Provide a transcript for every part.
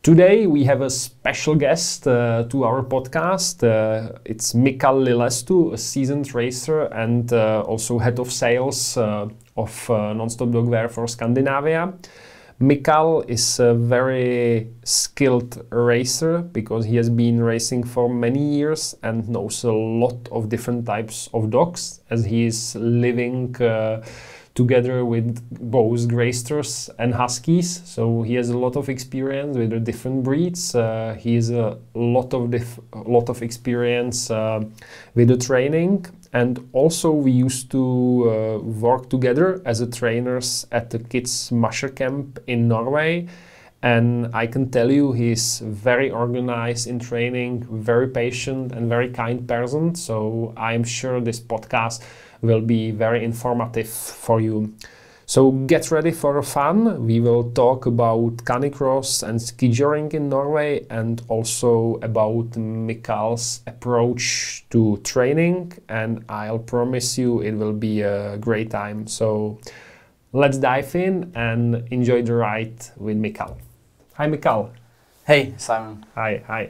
Today we have a special guest to our podcast. It's Mikal Lillestu, a seasoned racer and also head of sales of non-stop dogwear for Scandinavia. Mikal is a very skilled racer because he has been racing for many years and knows a lot of different types of dogs, as he is living together with both Greysters and Huskies. So he has a lot of experience with the different breeds. He has a lot of experience with the training. And also we used to work together as a trainers at the kids Musher camp in Norway. And I can tell you he's very organized in training, very patient and very kind person. So I'm sure this podcast will be very informative for you. So get ready for fun. We will talk about canicross and skijoringu in Norway and also about Mikal's approach to training, and I'll promise you it will be a great time. So let's dive in and enjoy the ride with Mikal. Hi Mikal. Hey Simon. Hi.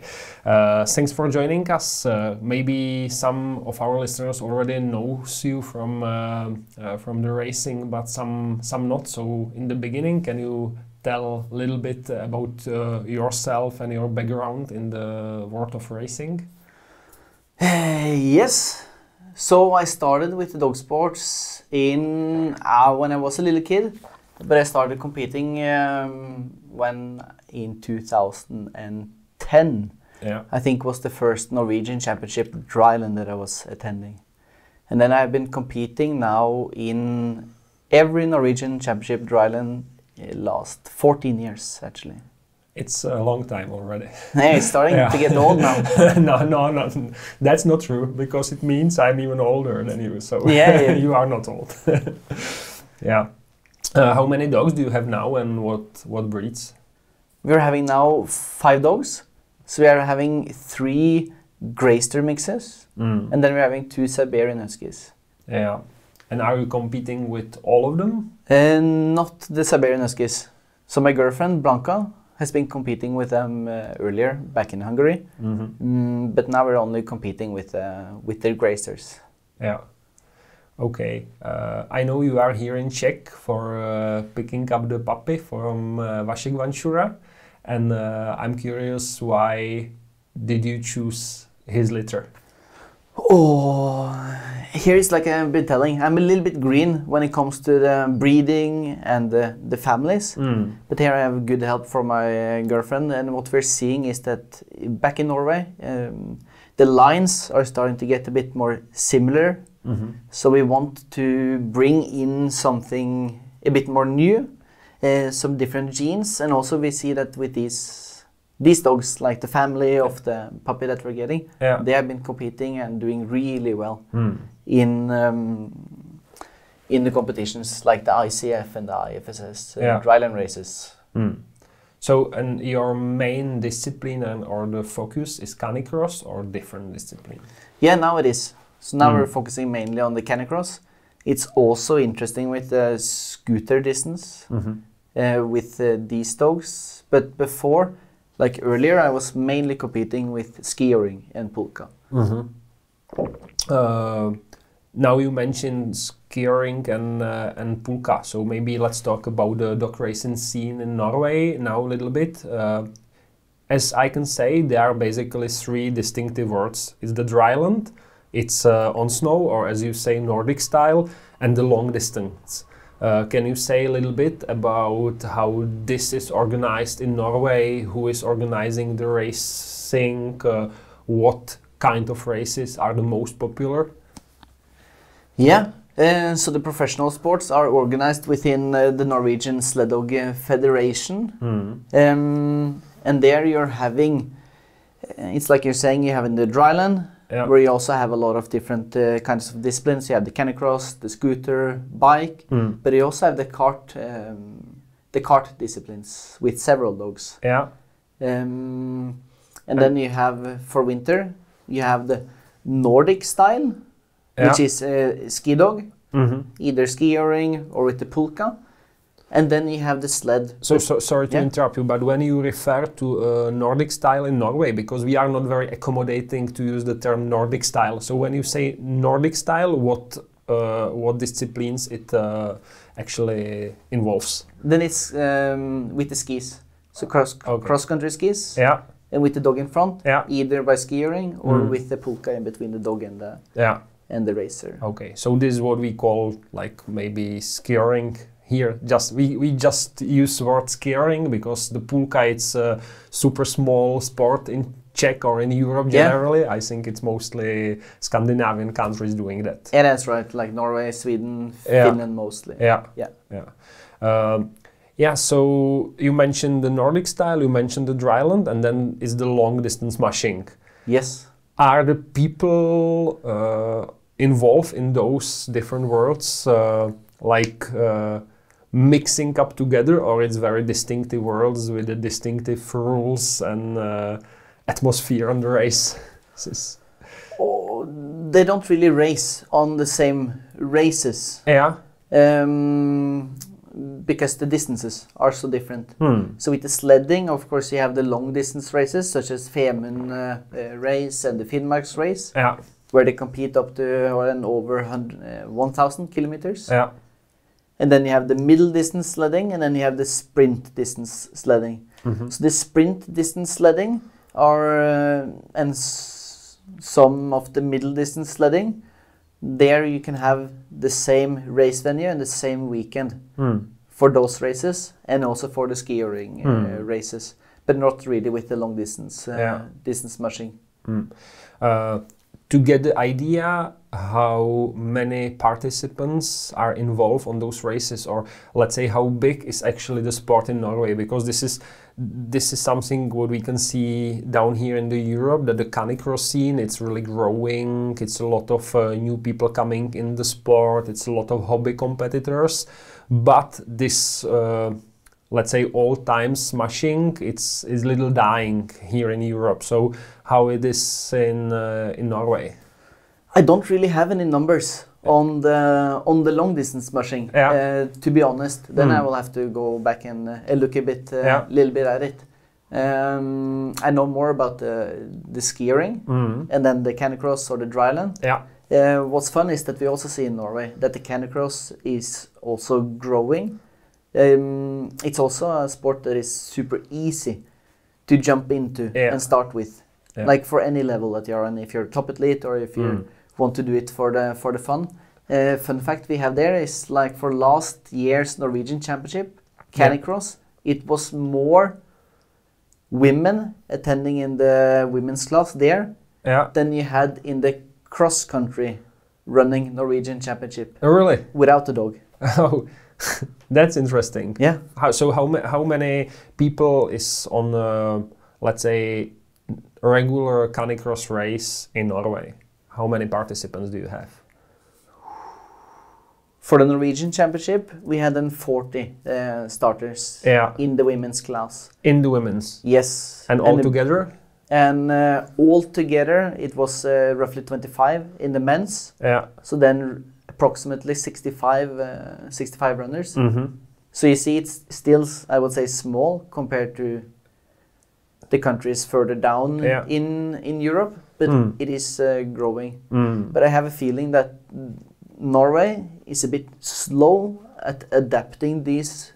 Thanks for joining us. Maybe some of our listeners already knows you from the racing, but some not. So in the beginning, can you tell a little bit about yourself and your background in the world of racing? Yes. So I started with the dog sports when I was a little kid, but I started competing in 2010. Yeah. I think was the first Norwegian championship dryland that I was attending. And then I've been competing now in every Norwegian championship dryland last 14 years actually. It's a long time already. Hey, it's starting to get old now. No, that's not true, because it means I'm even older than you, so yeah. You are not old. Yeah. How many dogs do you have now and what breeds? We're having now 5 dogs. So we are having 3 Greyster mixes and then we're having 2 Siberian Huskies. Yeah. And are you competing with all of them? Not the Siberian Huskies. So my girlfriend Blanca has been competing with them earlier back in Hungary. But now we're only competing with the Greysters. Yeah. Okay, I know you are here in Czech for picking up the puppy from Vašek Vančura, and I'm curious, why did you choose his litter? Oh, here is like I've been telling, I'm a little bit green when it comes to the breeding and the families, but here I have good help from my girlfriend, and what we're seeing is that back in Norway, the lines are starting to get a bit more similar. So we want to bring in something a bit more new, some different genes, and also we see that with these dogs, like the family of the puppy that we're getting, they have been competing and doing really well in the competitions like the ICF and the IFSS dryland races. So, and your main discipline or the focus is canicross or different discipline? Yeah, now it is. So now we're focusing mainly on the canicross. It's also interesting with the scooter distance with these dogs. But before, like earlier, I was mainly competing with skijoringu and pulka. Now you mentioned skijoringu and pulka. So maybe let's talk about the dog racing scene in Norway now a little bit. As I can say, there are basically 3 distinctive words. It's the dryland, it's on snow, or as you say, Nordic style, and the long distance. Can you say a little bit about how this is organized in Norway? Who is organizing the racing? What kind of races are the most popular? Yeah, so the professional sports are organized within the Norwegian Sled Dog Federation. And there you're having, it's like you're saying, you have in the dryland, where you also have a lot of different kinds of disciplines. You have the canicross, the scooter, bike, but you also have the cart disciplines with several dogs. And then you have, for winter, you have the Nordic style, which is ski dog, either skijoringu or with the pulka. And then you have the sled. So sorry to interrupt you, but when you refer to Nordic style in Norway, because we are not very accommodating to use the term Nordic style. So when you say Nordic style, what disciplines it actually involves? Then it's with the skis. So cross-country skis. Yeah. And with the dog in front, yeah. either by skijoring or with the pulka in between the dog and the racer. Okay, so this is what we call like maybe skijoring here. We just use the word skijoring because the pulka it's a super small sport in Czech or in Europe generally. I think it's mostly Scandinavian countries doing that. Yeah, that's right. Like Norway, Sweden, Finland mostly. Yeah, so you mentioned the Nordic style, you mentioned the dryland, and then is the long distance mushing. Yes. Are the people involved in those different worlds mixing up together, or it's very distinctive worlds with the distinctive rules and atmosphere on the races? Oh, they don't really race on the same races. Yeah. Because the distances are so different. So with the sledding, of course, you have the long distance races such as Femund race and the Finnmarks race, where they compete up to over 1,000 kilometers. Yeah. And then you have the middle distance sledding, and then you have the sprint distance sledding. So the sprint distance sledding are some of the middle distance sledding. There you can have the same race venue and the same weekend for those races, and also for the skijoring races, but not really with the long distance distance mushing. To get the idea how many participants are involved on those races, or let's say how big is actually the sport in Norway, because this is something what we can see down here in the Europe, that the canicross scene, it's really growing. It's a lot of new people coming in the sport. It's a lot of hobby competitors, but this let's say old times mushing, it's little dying here in Europe. So how it is in Norway? I don't really have any numbers on the long distance mushing. To be honest, then I will have to go back and look a little bit at it. I know more about the skijoring and then the canicross or the dryland. What's fun is that we also see in Norway that the canicross is also growing. It's also a sport that is super easy to jump into and start with, like for any level that you're on. If you're top athlete or if you want to do it for the fun. Fun fact we have there is like for last year's Norwegian Championship canicross, it was more women attending in the women's class there than you had in the cross country running Norwegian Championship. Oh, really? Without the dog. Oh. That's interesting. Yeah. How many people is on let's say regular canicross race in Norway? How many participants do you have? For the Norwegian Championship, we had 40 starters in the women's class. In the women's? Yes. And all together? And all together, it was roughly 25 in the men's. So then approximately 65 runners. So you see it's still, I would say, small compared to the countries further down in Europe, but it is growing. But I have a feeling that Norway is a bit slow at adapting these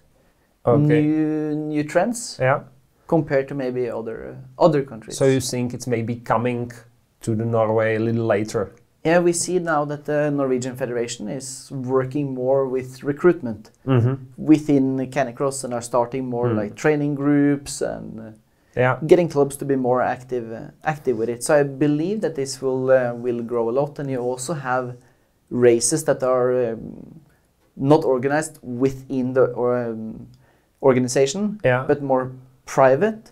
new trends compared to maybe other countries. So you think it's maybe coming to the Norway a little later? Yeah, we see now that the Norwegian Federation is working more with recruitment within canicross and are starting more like training groups and getting clubs to be more active with it. So I believe that this will grow a lot, and you also have races that are not organized within the organization, but more private,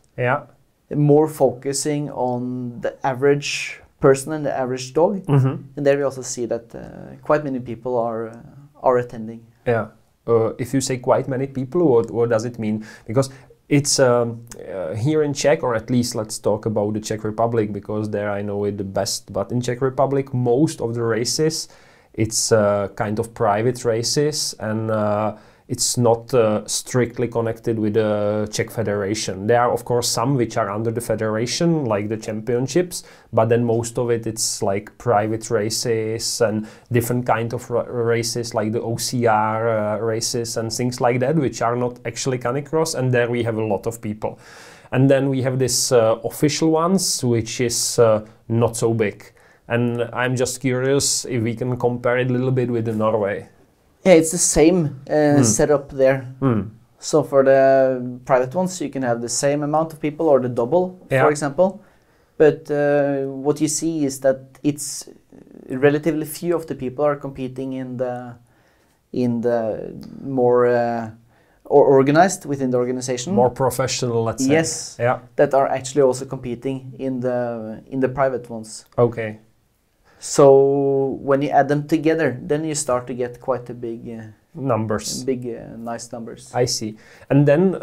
more focusing on the average person and the average dog, and there we also see that quite many people are attending. If you say quite many people, what does it mean? Because it's here in Czech, or at least let's talk about the Czech Republic, because there I know it the best. But in Czech Republic, most of the races, it's kind of private races, and it's not strictly connected with the Czech Federation. There are of course some which are under the federation, like the championships, but then most of it's like private races and different kind of races, like the OCR races and things like that, which are not actually canicross, and there we have a lot of people. And then we have this official ones, which is not so big. And I'm just curious if we can compare it a little bit with the Norway. Yeah, it's the same setup there. So for the private ones, you can have the same amount of people or the double, for example. But what you see is that it's relatively few of the people are competing in the more or organized within the organization. More professional, let's say. Yes, that are actually also competing in the private ones. Okay. So when you add them together, then you start to get quite a big numbers. Nice numbers. I see. And then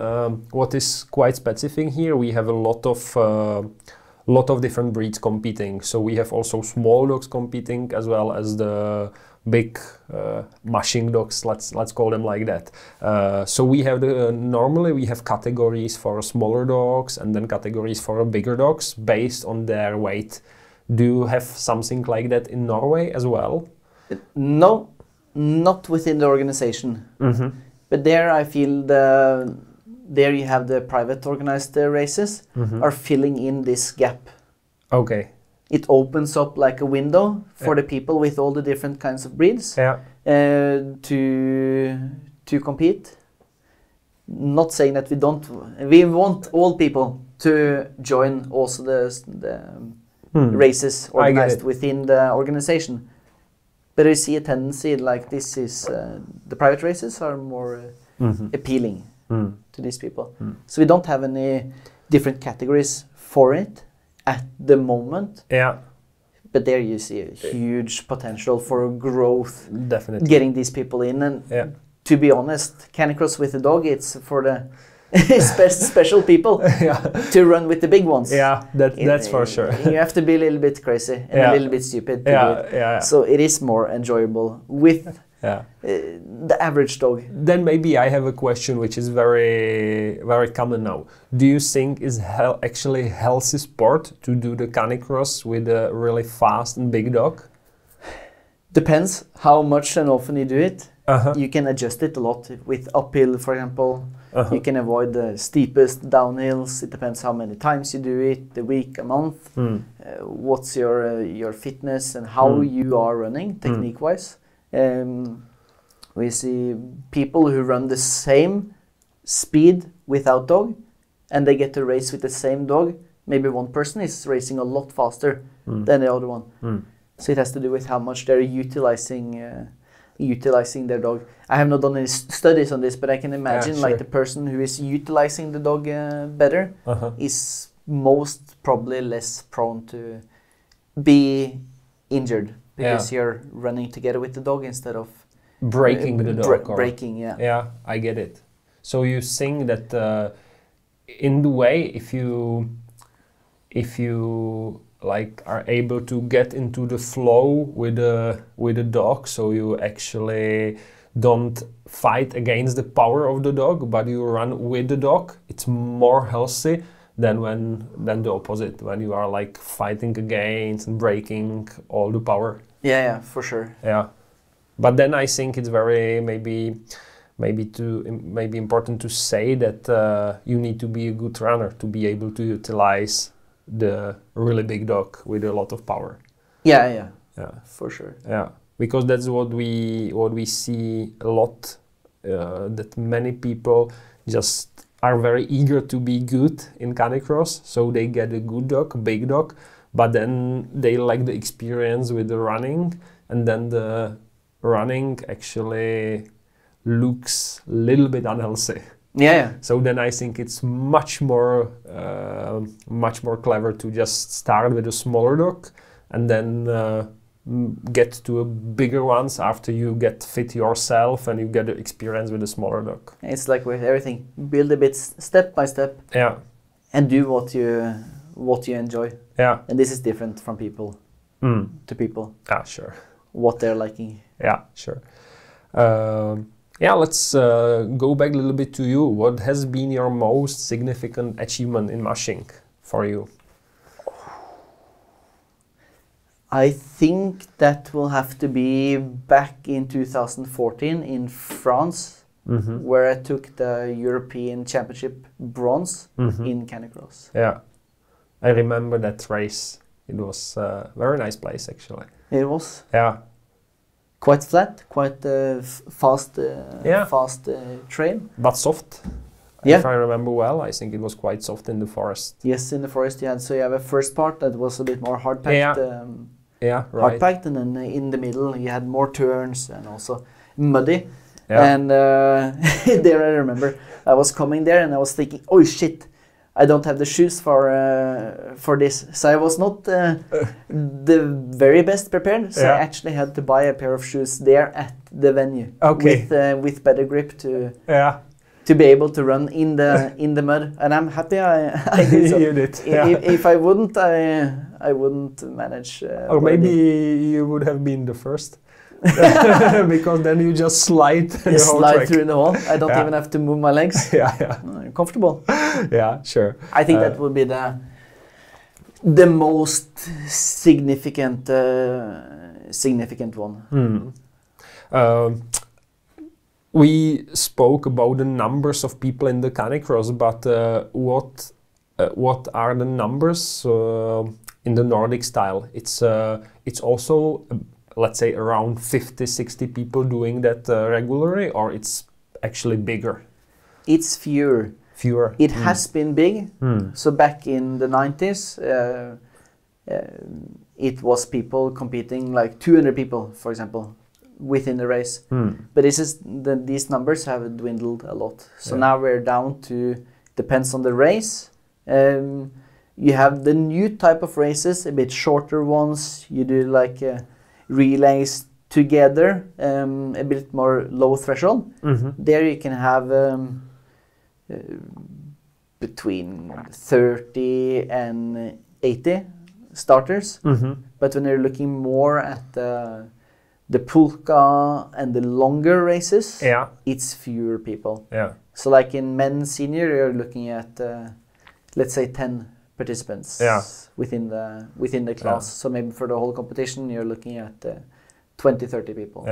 what is quite specific here, we have a lot of different breeds competing. So we have also small dogs competing as well as the big mushing dogs. Let's call them like that. So we have normally we have categories for smaller dogs and then categories for bigger dogs based on their weight. Do you have something like that in Norway as well? No, not within the organization. But there I feel there you have the private organized races are filling in this gap. Okay. It opens up like a window for the people with all the different kinds of breeds to compete. Not saying that we want all people to join also the races organized within the organization. But I see a tendency like this is the private races are more appealing to these people. So we don't have any different categories for it at the moment. Yeah. But there you see a huge potential for growth. Definitely. Getting these people in. And to be honest, canicross with a dog, it's for the special people to run with the big ones. Yeah, that's for sure. You have to be a little bit crazy and a little bit stupid to do it. So it is more enjoyable with the average dog. Then maybe I have a question which is very, very common now. Do you think is actually healthy sport to do the canicross with a really fast and big dog? Depends how much and often you do it. You can adjust it a lot with uphill, for example. You can avoid the steepest downhills. It depends how many times you do it, the week, a month. What's your fitness and how you are running technique-wise. We see people who run the same speed without dog, and they get to race with the same dog. Maybe one person is racing a lot faster than the other one. So it has to do with how much they're utilizing their dog. I have not done any studies on this, but I can imagine like the person who is utilizing the dog better is most probably less prone to be injured because you're running together with the dog instead of breaking the dog. Breaking, Yeah, I get it. So you think that in the way, if you like are able to get into the flow with the dog, so you actually don't fight against the power of the dog, but you run with the dog, it's more healthy than the opposite, when you are like fighting against and breaking all the power. Yeah, for sure. Yeah, but then I think it's very maybe important to say that you need to be a good runner to be able to utilize the really big dog with a lot of power. Yeah, for sure. Yeah, because that's what we see a lot. That many people just are very eager to be good in canicross, so they get a good dog, a big dog, but then they like the experience with the running, and then the running actually looks a little bit unhealthy. Yeah. So then I think it's much more clever to just start with a smaller dog and then get to a bigger ones after you get fit yourself and you get the experience with a smaller dog. It's like with everything, build a bit step by step. Yeah. And do what you enjoy. Yeah. And this is different from people to people. Ah, sure. What they're liking. Yeah, sure. Yeah, let's go back a little bit to you. What has been your most significant achievement in mushing for you? I think that will have to be back in 2014 in France, where I took the European Championship bronze in canicrossu. Yeah, I remember that race. It was a very nice place, actually. It was. Yeah. Quite flat, quite fast train. But soft. Yeah. If I remember well, I think it was quite soft in the forest. Yes, in the forest you had. So you have a first part that was a bit more hard packed. Yeah, right. Hard packed, and then in the middle you had more turns and also muddy. Yeah. And there I remember I was coming there and I was thinking, oh shit, I don't have the shoes for this. So I was not the very best prepared. So I actually had to buy a pair of shoes there at the venue. Okay. With better grip to be able to run in the mud. And I'm happy I did so. You did. Yeah. If I wouldn't, I wouldn't manage. Or maybe you would have been the first. Because then you just slide the whole track. Through the hole. I don't even have to move my legs. Yeah. Comfortable. Yeah, sure. I think that would be the most significant one. We spoke about the numbers of people in the canicross, but what are the numbers in the Nordic style? It's also let's say around 50-60 people doing that regularly, or it's actually bigger? It's fewer. It has been big. So back in the 90s, it was people competing, like 200 people, for example, within the race. But these numbers have dwindled a lot. So now we're down to, depends on the race. You have the new type of races, a bit shorter ones. You do like relays together, a bit more low threshold. There you can have between 30 and 80 starters. But when you're looking more at the pulka and the longer races, it's fewer people. So like in men's senior, you're looking at let's say 10 participants within the class. So maybe for the whole competition, you're looking at 20-30 people.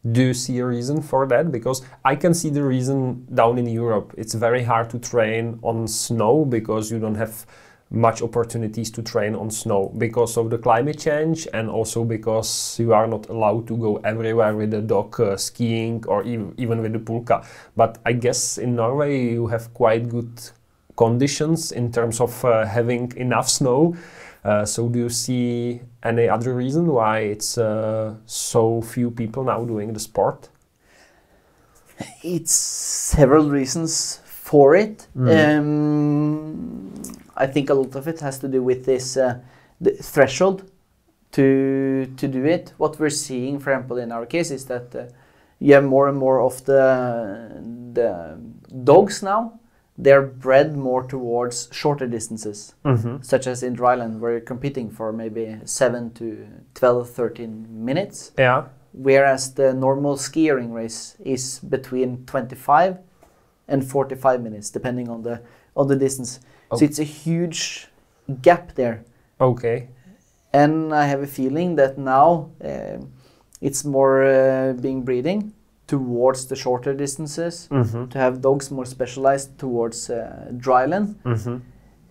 Do you see a reason for that? Because I can see the reason down in Europe. It's very hard to train on snow because you don't have much opportunities to train on snow because of the climate change, and also because you are not allowed to go everywhere with the dog skiing or even with the pulka. But I guess in Norway you have quite good conditions in terms of having enough snow. So do you see any other reason why it's so few people now doing the sport? It's several reasons for it. I think a lot of it has to do with this the threshold to do it. What we're seeing, for example, in our case, is that you have more and more of the dogs now. They're bred more towards shorter distances, such as in dryland, where you're competing for maybe 7 to 12, 13 minutes. Whereas the normal skijoring race is between 25 and 45 minutes, depending on the distance. So it's a huge gap there. And I have a feeling that now it's more being breeding towards the shorter distances, to have dogs more specialized towards dryland.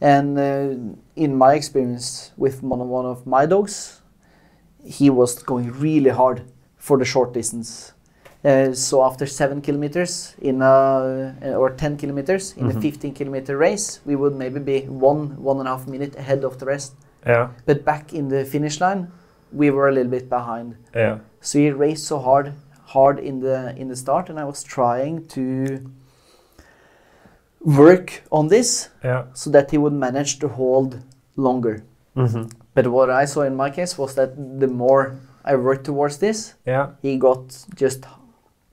And in my experience with one of my dogs, he was going really hard for the short distance. So after 7 kilometers or 10 kilometers in a 15-kilometer race, we would maybe be 1.5 minutes ahead of the rest. But back in the finish line, we were a little bit behind. So he raced so hard in the start, and I was trying to work on this so that he would manage to hold longer. But what I saw in my case was that the more I worked towards this, he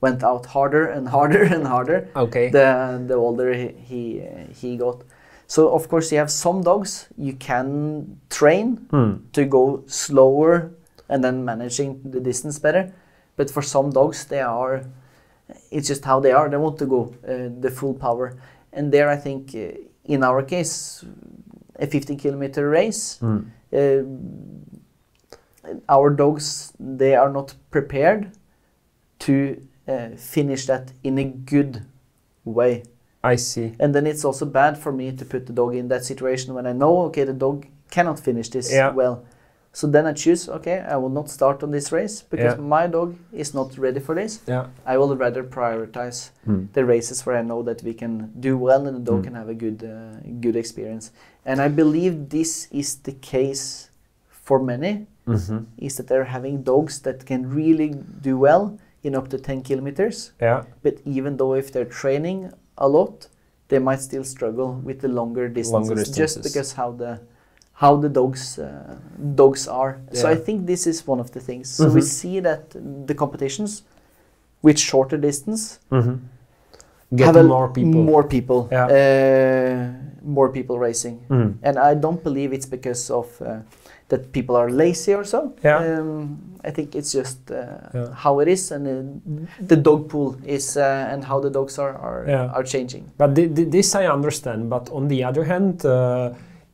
went out harder and harder and harder. The older he got. So of course you have some dogs you can train to go slower and then managing the distance better. But for some dogs, they are It's just how they are. They want to go the full power. And there, I think, in our case, a 15-kilometer race, our dogs, they are not prepared to finish that in a good way. I see. And then it's also bad for me to put the dog in that situation when I know, okay, the dog cannot finish this well. So then I choose, okay, I will not start on this race because my dog is not ready for this. Yeah. I will rather prioritize the races where I know that we can do well and the dog can have a good experience. And I believe this is the case for many, is that they're having dogs that can really do well in up to 10 kilometers. Yeah. But even though if they're training a lot, they might still struggle with the longer distances. Just because how the dogs are. Yeah. So I think this is one of the things. So we see that the competitions with shorter distance get more people. More people racing. And I don't believe it's because of that people are lazy or so. Yeah. I think it's just how it is, and the dog pool is, and how the dogs are changing. But this I understand. But on the other hand,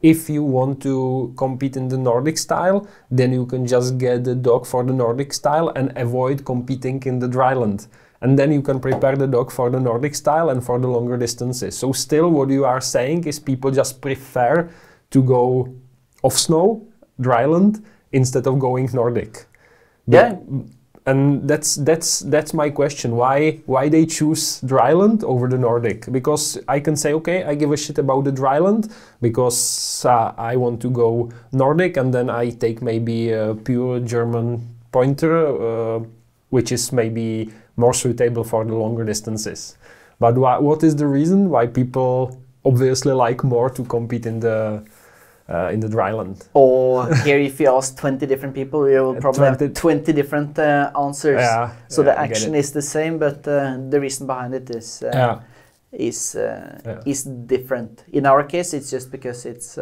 if you want to compete in the Nordic style, then you can just get the dog for the Nordic style and avoid competing in the dryland. And then you can prepare the dog for the Nordic style and for the longer distances. So still what you are saying is people just prefer to go off snow, dryland, instead of going Nordic. Yeah. And that's my question. Why they choose dryland over the Nordic? Because I can say, okay, I give a shit about the dryland because I want to go Nordic, and then I take maybe a pure German pointer, which is maybe more suitable for the longer distances. But what is the reason why people obviously like more to compete in the dryland? Or here, if you ask 20 different people, you will probably have 20 different answers. Yeah, so the action is the same, but the reason behind it is different. In our case, it's just because it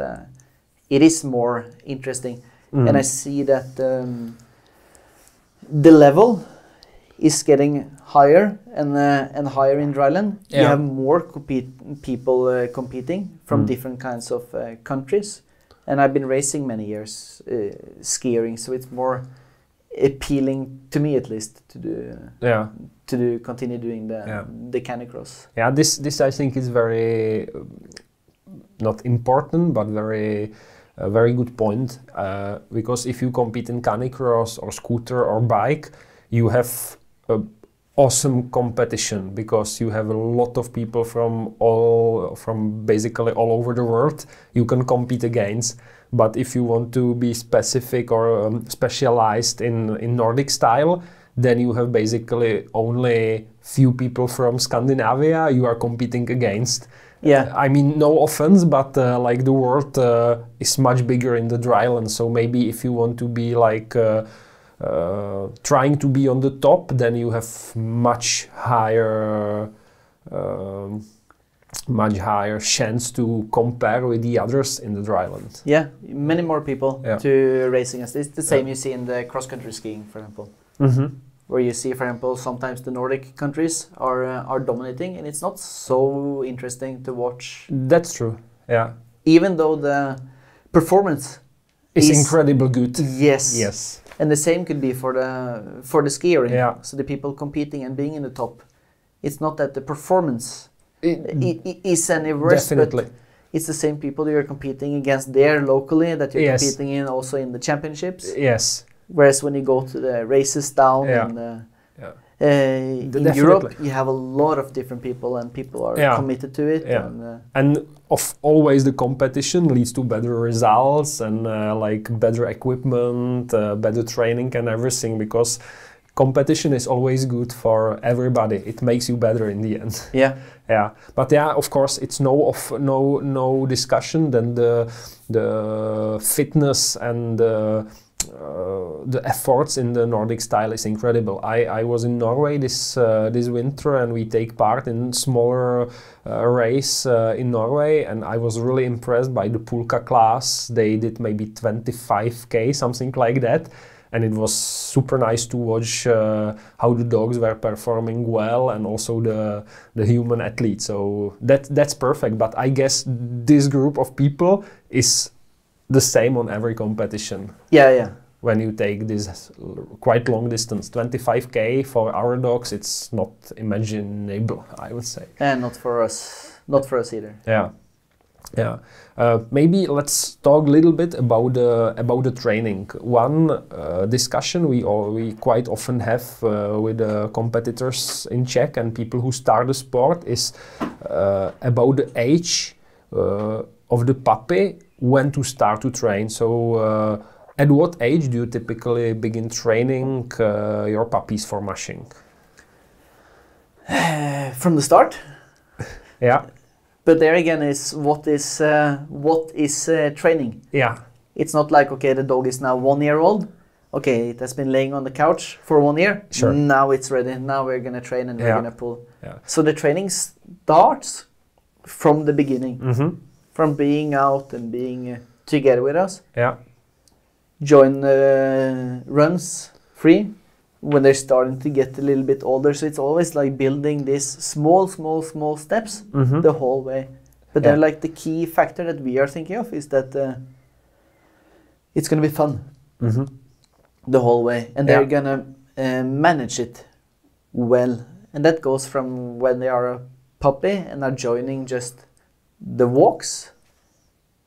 is more interesting, and I see that the level is getting higher and higher in dryland. You have more people competing from different kinds of countries. And I've been racing many years, skijoring, so it's more appealing to me, at least, to continue doing the canicross. Yeah, this I think is very not important, but very good point. Because if you compete in canicross or scooter or bike, you have awesome competition because you have a lot of people from basically all over the world you can compete against. But if you want to be specific or specialized in Nordic style, then you have basically only few people from Scandinavia you are competing against. Yeah, I mean, no offense, but like the world is much bigger in the dryland. So maybe if you want to be like trying to be on the top, then you have much higher chance to compare with the others in the dryland. Yeah, many more people to racing us. It's the same you see in the cross-country skiing, for example, where you see, for example, sometimes the Nordic countries are dominating, and it's not so interesting to watch. That's true. Yeah, even though the performance is incredibly good. Yes. And the same could be for the skijoring. Yeah. So the people competing and being in the top, it's not that the performance is any worse. Definitely. But it's the same people you're competing against there locally that you're competing in also in the championships. Yes. Whereas when you go to the races down in Europe, you have a lot of different people, and people are committed to it. Yeah. And always the competition leads to better results and like better equipment, better training and everything, because competition is always good for everybody. It makes you better in the end. Yeah. Yeah. But yeah, of course, it's no discussion. Then the fitness and the efforts in the Nordic style is incredible. I was in Norway this winter, and we take part in smaller race in Norway, and I was really impressed by the pulka class. They did maybe 25k, something like that. and it was super nice to watch how the dogs were performing well, and also the human athlete. So that's perfect. But I guess this group of people is the same on every competition. Yeah. When you take this quite long distance, 25k for our dogs, it's not imaginable, I would say. And not for us either. Yeah. Maybe let's talk a little bit about the training. One discussion we quite often have with the competitors in Czech and people who start the sport is about the age of the puppy when to start to train. So at what age do you typically begin training your puppies for mushing? From the start. Yeah. But there again is what is training. Yeah. It's not like, okay, the dog is now 1 year old. Okay, it has been laying on the couch for 1 year. Sure. Now it's ready. Now we're gonna train and we're gonna pull. Yeah. So the training starts from the beginning, from being out and being together with us. Yeah. Join runs free when they're starting to get a little bit older. So it's always like building these small steps the whole way. But then like the key factor that we are thinking of is that it's going to be fun the whole way. And they're going to manage it well. And that goes from when they are a puppy and are joining just the walks.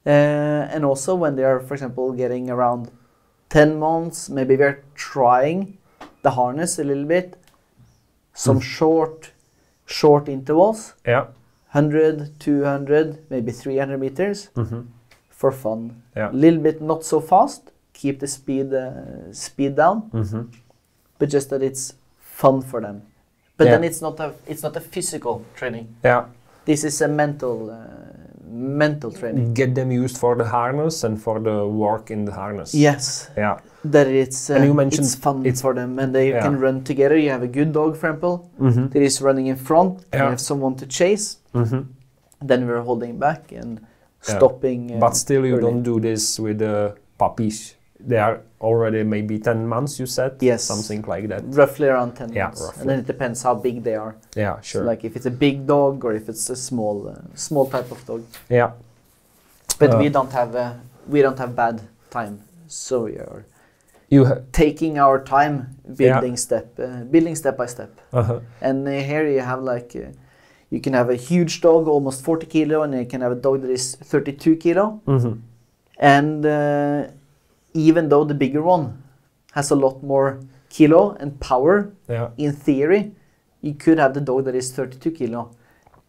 And also when they are, for example, getting around 10 months, maybe we're trying the harness a little bit, some short intervals, 100, 200, maybe 300 meters for fun. A little bit not so fast, keep the speed down, but just that it's fun for them. But then it's not a physical training. Yeah. This is a mental training. Get them used for the harness and for the work in the harness. Yes. Yeah. That it's and you mentioned it's fun for them, and they can run together. You have a good dog, for example, that is running in front, and you have someone to chase. Then we're holding back and stopping. But still, you early. don't do this with the puppies. They are already maybe 10 months, you said? Yes. Something like that. Roughly around 10 months. Roughly. And then it depends how big they are. Yeah, sure. So like if it's a big dog or if it's a small type of dog. Yeah. But we don't have bad time. So we are taking our time building step by step. And here you have like you can have a huge dog, almost 40 kilo, and you can have a dog that is 32 kilo. And even though the bigger one has a lot more kilo and power, in theory, you could have the dog that is 32 kilo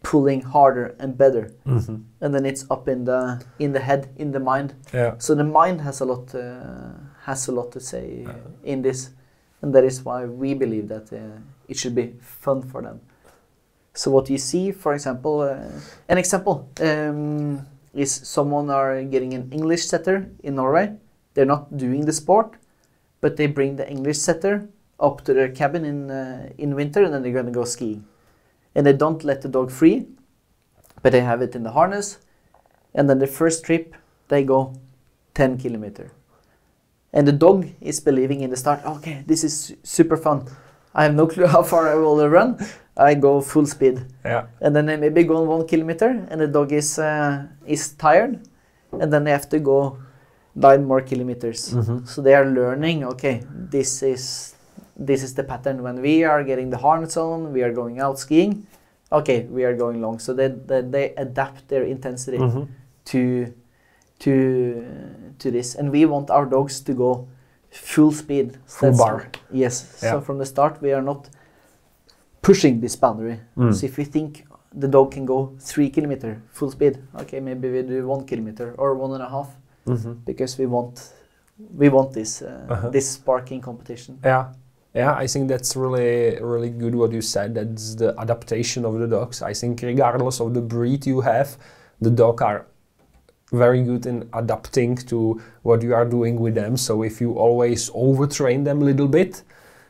pulling harder and better, and then it's up in the head, in the mind. So the mind has a lot to say in this, and that is why we believe that it should be fun for them. So what you see, for example, an example is someone are getting an English setter in Norway. They're not doing the sport, but they bring the English setter up to their cabin in winter, and then they're going to go skiing. And they don't let the dog free, but they have it in the harness. And then the first trip, they go 10 kilometers. And the dog is believing in the start, okay, this is super fun. I have no clue how far I will run. I go full speed. And then they maybe go 1 kilometer, and the dog is tired. And then they have to go 9 more kilometers. So they are learning, okay, this is the pattern. When we are getting the harness on, we are going out skiing, okay, we are going long. So they adapt their intensity to this. And we want our dogs to go full speed. Full bar. Yes. So from the start, we are not pushing this boundary. So if we think the dog can go 3 kilometers full speed, okay, maybe we do 1 kilometer or 1.5. Because we want this this sparking competition. I think that's really good what you said. That's the adaptation of the dogs. I think regardless of the breed you have, the dog are very good in adapting to what you are doing with them. So if you always overtrain them a little bit,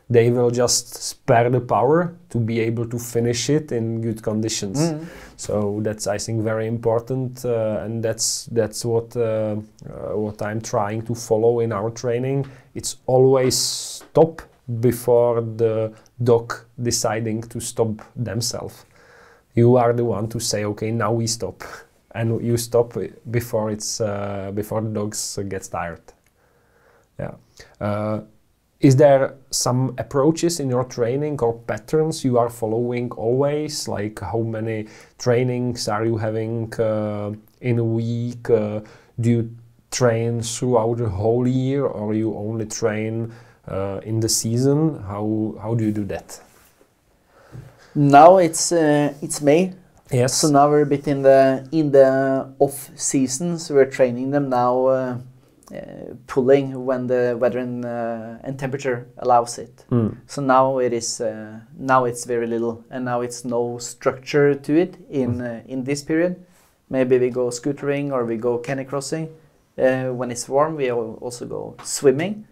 they will just spare the power to be able to finish it in good conditions. So that's, I think, very important, and that's what I'm trying to follow in our training. It's always stop before the dog deciding to stop themselves. You are the one to say, okay, now we stop, and you stop before before the dogs gets tired. Yeah. Is there some approaches in your training or patterns you are following always? Like how many trainings are you having in a week? Do you train throughout the whole year, or you only train in the season? How do you do that? Now it's May. Yes. So now we're a bit in the off season. So we're training them now. Pulling when the weather and temperature allows it. So now it's very little, and now it's no structure to it in this period. Maybe we go scootering or we go canicrossing. When it's warm, we also go swimming.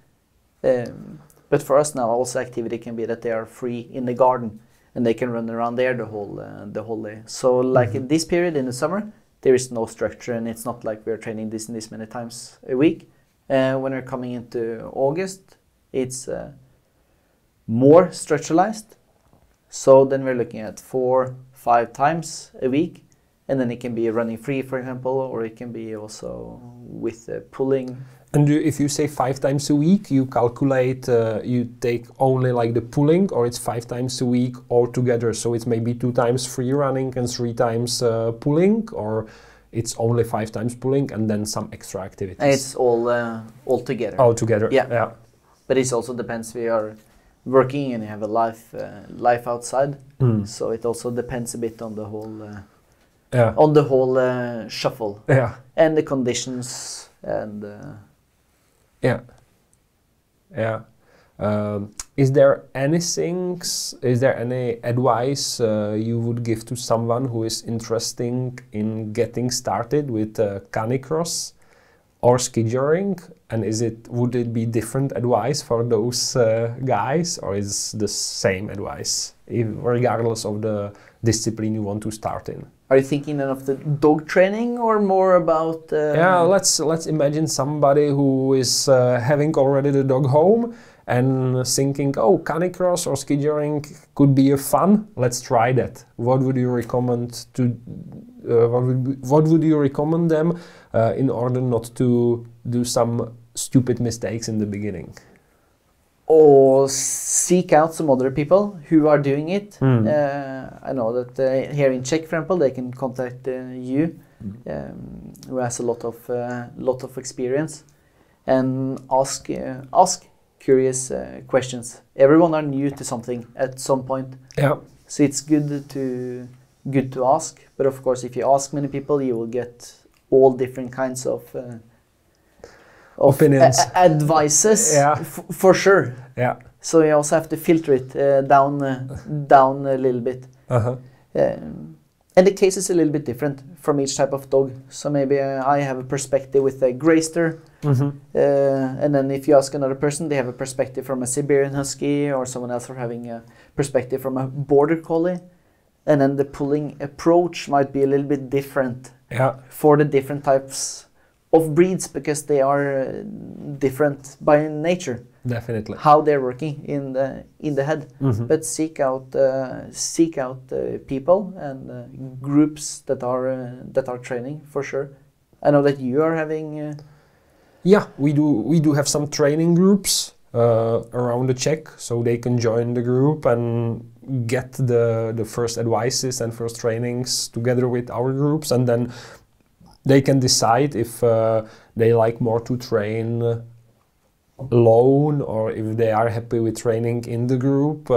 But for us now, also activity can be that they are free in the garden and they can run around there the whole day. So like in this period in the summer, there is no structure, and it's not like we're training this and this many times a week. When we're coming into August, it's more structuralized. So then we're looking at 4-5 times a week, and then it can be running free, for example, or it can be also with pulling. And if you say 5 times a week, you calculate, you take only like the pulling, or it's 5 times a week altogether? So it's maybe 2 times free running and 3 times pulling, or it's only 5 times pulling and then some extra activities? It's all together. All together, yeah. But it also depends. We are working and you have a life outside, so it also depends a bit on the whole shuffle. Yeah. And the conditions and. Yeah. Is there any advice you would give to someone who is interested in getting started with canicross or skijoring? And would it be different advice for those guys, or is the same advice, regardless of the discipline you want to start in? Are you thinking of the dog training or more about? Yeah, let's imagine somebody who is having already the dog home and thinking, oh, canicross or skijoring could be a fun. Let's try that. What would you recommend what would you recommend them in order not to do some stupid mistakes in the beginning? Or seek out some other people who are doing it. I know that here in Czech, for example, they can contact you, who has a lot of experience, and ask curious questions. Everyone are new to something at some point. Yeah. So it's good to ask. But of course, if you ask many people, you will get all different kinds of opinions, advices. Yeah. For sure. Yeah. So you also have to filter it down a little bit. And the case is a little bit different from each type of dog. So maybe I have a perspective with a Greyster, and then if you ask another person, they have a perspective from a Siberian Husky, or someone else are having a perspective from a Border Collie, and then the pulling approach might be a little bit different for the different types of breeds, because they are different by nature. Definitely. How they're working in the head, but seek out people and groups that are training for sure. I know that you are having. Yeah, we do have some training groups around the Czech, so they can join the group and get the first advices and first trainings together with our groups, and then they can decide if they like more to train alone, or if they are happy with training in the group.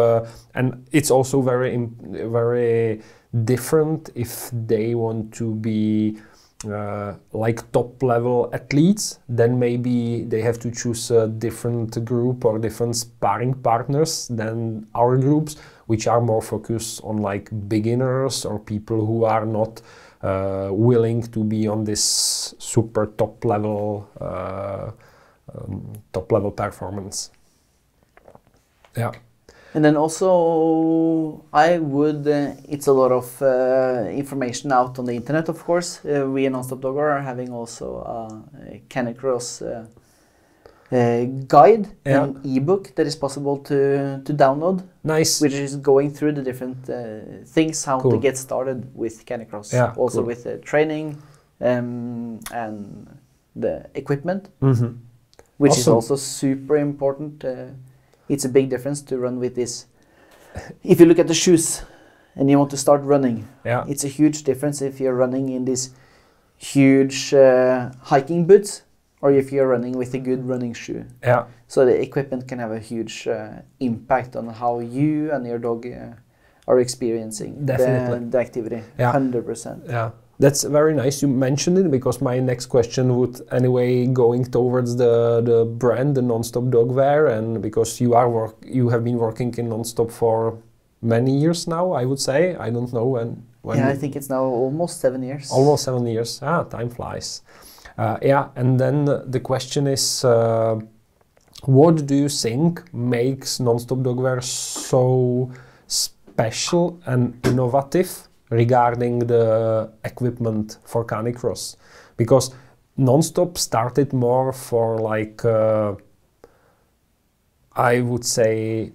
And it's also very different if they want to be like top level athletes, then maybe they have to choose a different group or different sparring partners than our groups, which are more focused on like beginners or people who are not willing to be on this super top level performance. Yeah. And then also, I would, it's a lot of information out on the internet, of course. We in Non-Stop Dogwear are having also a canicrossu guide, an ebook that is possible to download. Nice. Which is going through the different things, how to get started with canicross. Yeah, also with training and the equipment, which is also super important. It's a big difference to run with this. If you look at the shoes and you want to start running, it's a huge difference if you're running in these huge hiking boots or if you're running with a good running shoe. Yeah. So the equipment can have a huge impact on how you and your dog are experiencing the activity. 100%. Yeah. That's very nice you mentioned it, because my next question would anyway going towards the brand, the Non-Stop Dogwear, and because you have been working in Non-Stop for many years now, I would say. I don't know when. Yeah, I think it's now almost 7 years. Almost 7 years. Time flies. And then the question is, what do you think makes Non-Stop Dogwear so special and innovative regarding the equipment for canicross? Because Non-Stop started more for like, I would say,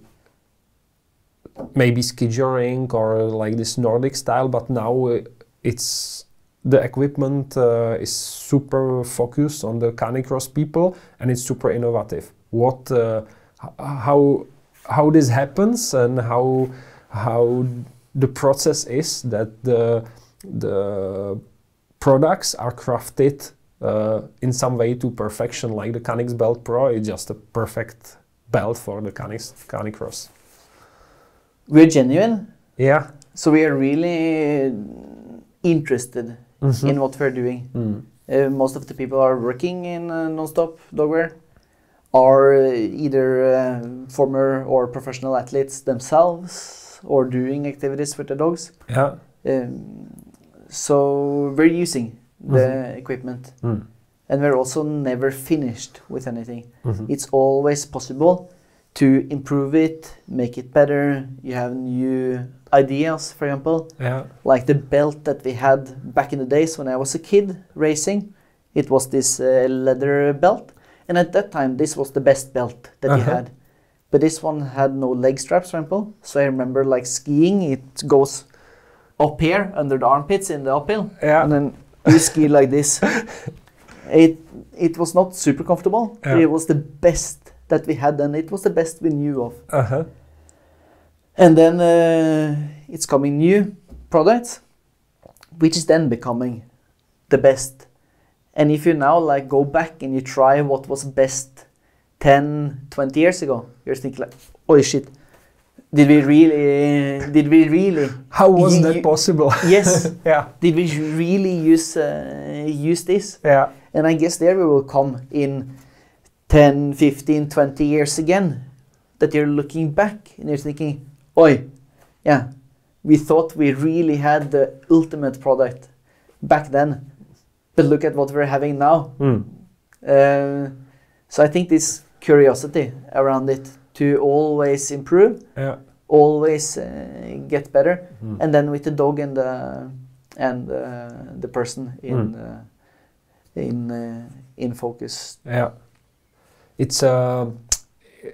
maybe skijoring or like this Nordic style, but now it's the equipment is super focused on the canicross people and it's super innovative. What, how this happens and how the process is that the products are crafted in some way to perfection, like the Canix Belt Pro is just a perfect belt for the canicross. We're genuine. Yeah. So we are really interested in what we're doing. Most of the people are working in Non-Stop Dogwear are either former or professional athletes themselves or doing activities with the dogs. Yeah. So we're using the equipment. And we're also never finished with anything. It's always possible to improve it, make it better. You have new ideas, for example. Yeah. Like the belt that we had back in the days when I was a kid racing. It was this leather belt. And at that time, this was the best belt that you had. But this one had no leg straps, for example. So I remember like skiing, it goes up here under the armpits in the uphill. Yeah. And then you ski like this. It was not super comfortable. But it was the best that we had, and it was the best we knew of. And then it's coming new products, which is then becoming the best. And if you now like go back and you try what was best 10, 20 years ago, you're thinking like, oh shit, did we really? How was that possible? Yes. Yeah. Did we really use this? Yeah. And I guess there we will come in 10, 15, 20 years again, that you're looking back and you're thinking, oi, yeah, we thought we really had the ultimate product back then, but look at what we're having now. So I think this curiosity around it to always improve, always get better, and then with the dog and the person in focus. Yeah. It's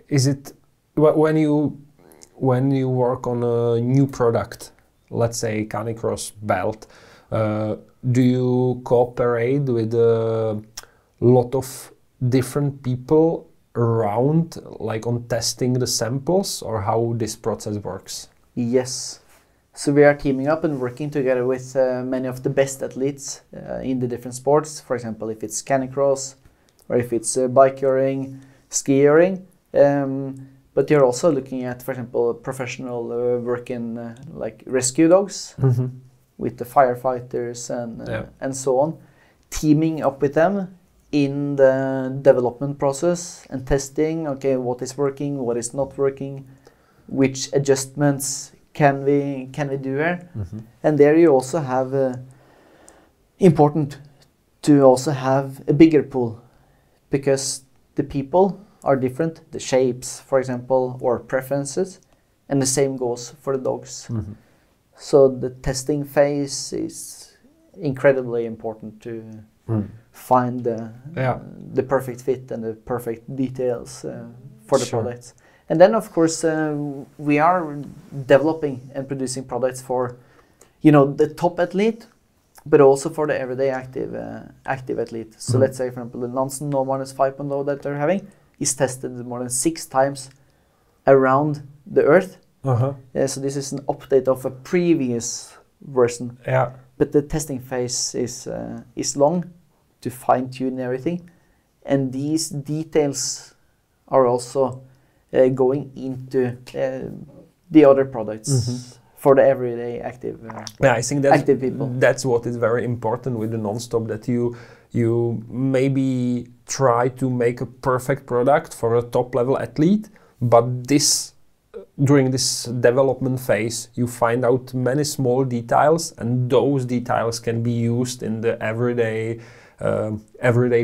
is it when you work on a new product, let's say canicross belt, do you cooperate with a lot of different people around, like on testing the samples, or how this process works? Yes. So we are teaming up and working together with many of the best athletes in the different sports. For example, if it's canicross, or if it's bike-yoring, ski-yoring. But you're also looking at, for example, professional work in like rescue dogs with the firefighters and so on. Teaming up with them in the development process and testing, okay, what is working, what is not working, which adjustments can we do here. And there you also have important to also have a bigger pool, because the people are different, the shapes, for example, or preferences. And the same goes for the dogs. So the testing phase is incredibly important to find the perfect fit and the perfect details for the products. And then, of course, we are developing and producing products for, the top athlete, but also for the everyday active athlete. So let's say, for example, the Nansen No Minus 5.0 that they're having is tested more than 6 times around the Earth. So this is an update of a previous version. But the testing phase is long to fine-tune everything. And these details are also going into the other products for the everyday active I think that's, active people. That's what is very important with the non-stop, that you maybe try to make a perfect product for a top-level athlete, but during this development phase, you find out many small details, and those details can be used in the everyday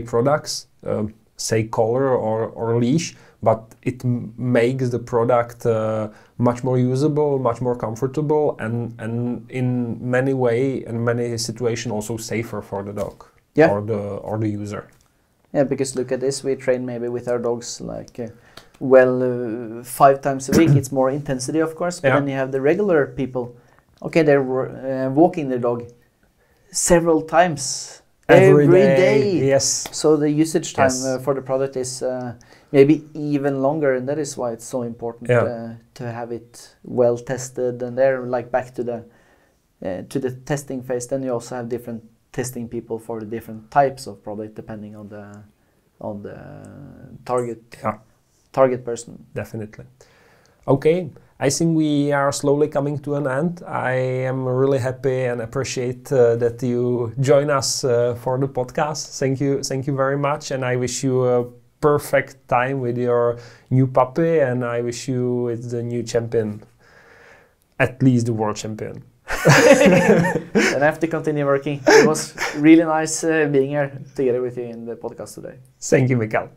products, say collar or leash, but it makes the product much more usable, much more comfortable, and in many situations also safer for the dog or the user. Yeah, because look at this, we train maybe with our dogs 5 times a week. It's more intensity, of course, but then you have the regular people. Okay, they're walking their dog several times every day. Yes. So the usage time for the product is maybe even longer, and that is why it's so important to have it well tested. And they're back to the testing phase. Then you also have different testing people for the different types of product depending on the target person. Definitely. Okay, I think we are slowly coming to an end. I am really happy and appreciate that you join us for the podcast. Thank you very much, and I wish you a perfect time with your new puppy, and I wish you it's the new champion, at least the world champion. And I have to continue working. It was really nice being here together with you in the podcast today. Thank you, Mikal.